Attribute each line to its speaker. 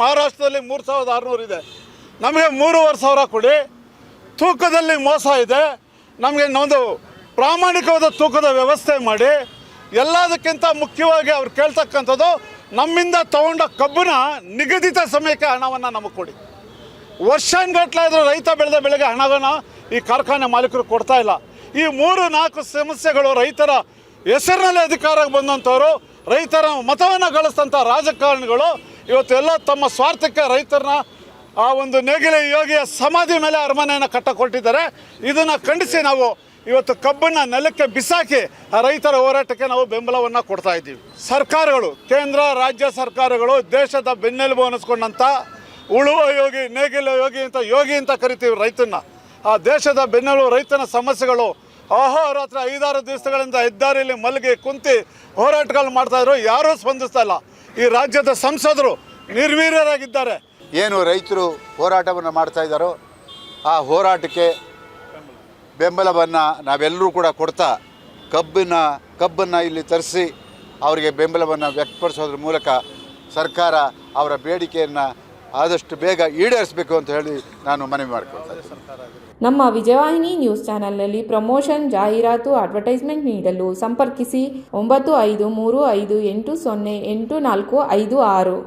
Speaker 1: ಮಹಾರಾಷ್ಟ್ರದಲ್ಲಿ 3600 ಇದೆ, ನಮಗೆ 3500 ಕೊಡಿ. ತೂಕದಲ್ಲಿ ಮೋಸ ಇದೆ, ನಮಗೆ ಒಂದು ಪ್ರಾಮಾಣಿಕವಾದ ತೂಕದ ವ್ಯವಸ್ಥೆ ಮಾಡಿ. ಎಲ್ಲದಕ್ಕಿಂತ ಮುಖ್ಯವಾಗಿ ಅವ್ರು ಕೇಳ್ತಕ್ಕಂಥದ್ದು, ನಮ್ಮಿಂದ ತಗೊಂಡ ಕಬ್ಬನ್ನ ನಿಗದಿತ ಸಮಯಕ್ಕೆ ಹಣವನ್ನು ನಮಗೆ ಕೊಡಿ. ವರ್ಷಾನುಗಟ್ಟಲೆ ಆದರೂ ರೈತ ಬೆಳೆದ ಬೆಳೆಗೆ ಹಣವನ್ನು ಈ ಕಾರ್ಖಾನೆ ಮಾಲೀಕರು ಕೊಡ್ತಾ ಇಲ್ಲ. ಈ 3-4 ಸಮಸ್ಯೆಗಳು ರೈತರ ಹೆಸರಿನಲ್ಲಿ ಅಧಿಕಾರಕ್ಕೆ ಬಂದಂಥವ್ರು, ರೈತರ ಮತವನ್ನು ಗಳಿಸಿದಂಥ ರಾಜಕಾರಣಿಗಳು ಇವತ್ತು ಎಲ್ಲ ತಮ್ಮ ಸ್ವಾರ್ಥಕ್ಕೆ ರೈತರನ್ನ ಆ ಒಂದು ನೇಗಿಲ ಯೋಗಿಯ ಸಮಾಧಿ ಮೇಲೆ ಅರಮನೆಯನ್ನು ಕಟ್ಟಕೊಟ್ಟಿದ್ದಾರೆ. ಇದನ್ನು ಖಂಡಿಸಿ ನಾವು ಇವತ್ತು ಕಬ್ಬನ್ನು ನೆಲಕ್ಕೆ ಬಿಸಾಕಿ ಆ ರೈತರ ಹೋರಾಟಕ್ಕೆ ನಾವು ಬೆಂಬಲವನ್ನು ಕೊಡ್ತಾ ಇದ್ದೀವಿ. ಸರ್ಕಾರಗಳು, ಕೇಂದ್ರ ರಾಜ್ಯ ಸರ್ಕಾರಗಳು ದೇಶದ ಬೆನ್ನೆಲುಬು ಅನ್ನಿಸ್ಕೊಂಡಂಥ ಉಳುವ ಯೋಗಿ, ನೇಗಿಲ ಯೋಗಿ ಅಂತ ಯೋಗಿ ಅಂತ ಕರಿತೀವಿ ರೈತನ. ಆ ದೇಶದ ಬೆನ್ನೆಲುಬು ರೈತನ ಸಮಸ್ಯೆಗಳು ಅಹೋರಾತ್ರ 5-6 ದಿವಸಗಳಿಂದ ಹೆದ್ದಾರಿಯಲ್ಲಿ ಮಲಗಿ ಕುಂತಿ ಹೋರಾಟಗಳು ಮಾಡ್ತಾಯಿದ್ರು, ಯಾರೂ ಸ್ಪಂದಿಸ್ತಾ ಇಲ್ಲ. ಈ ರಾಜ್ಯದ ಸಂಸದರು ನಿರ್ವೀರ್ಯರಾಗಿದ್ದಾರೆ.
Speaker 2: ಏನು ರೈತರು ಹೋರಾಟವನ್ನು ಮಾಡ್ತಾ ಇದ್ದಾರೋ ಆ ಹೋರಾಟಕ್ಕೆ ಬೆಂಬಲವನ್ನು ನಾವೆಲ್ಲರೂ ಕೂಡ ಕೊಡ್ತಾ ಕಬ್ಬನ್ನು ಇಲ್ಲಿ ತರಿಸಿ ಅವರಿಗೆ ಬೆಂಬಲವನ್ನು ವ್ಯಕ್ತಪಡಿಸೋದ್ರ ಮೂಲಕ ಸರ್ಕಾರ ಅವರ ಬೇಡಿಕೆಯನ್ನು ಆದಷ್ಟು ಬೇಗ ಈಡೇರಿಸಬೇಕು ಅಂತ ಹೇಳಿ ನಾನು ಮನವಿ ಮಾಡಿಕೊಳ್ತಾ ಇದ್ದೀನಿ.
Speaker 3: ನಮ್ಮ ವಿಜಯವಾಹಿನಿ ನ್ಯೂಸ್ ಚಾನೆಲ್ನಲ್ಲಿ ಪ್ರಮೋಷನ್, ಜಾಹೀರಾತು, ಅಡ್ವರ್ಟೈಸ್ಮೆಂಟ್ ನೀಡಲು ಸಂಪರ್ಕಿಸಿ 9535808456.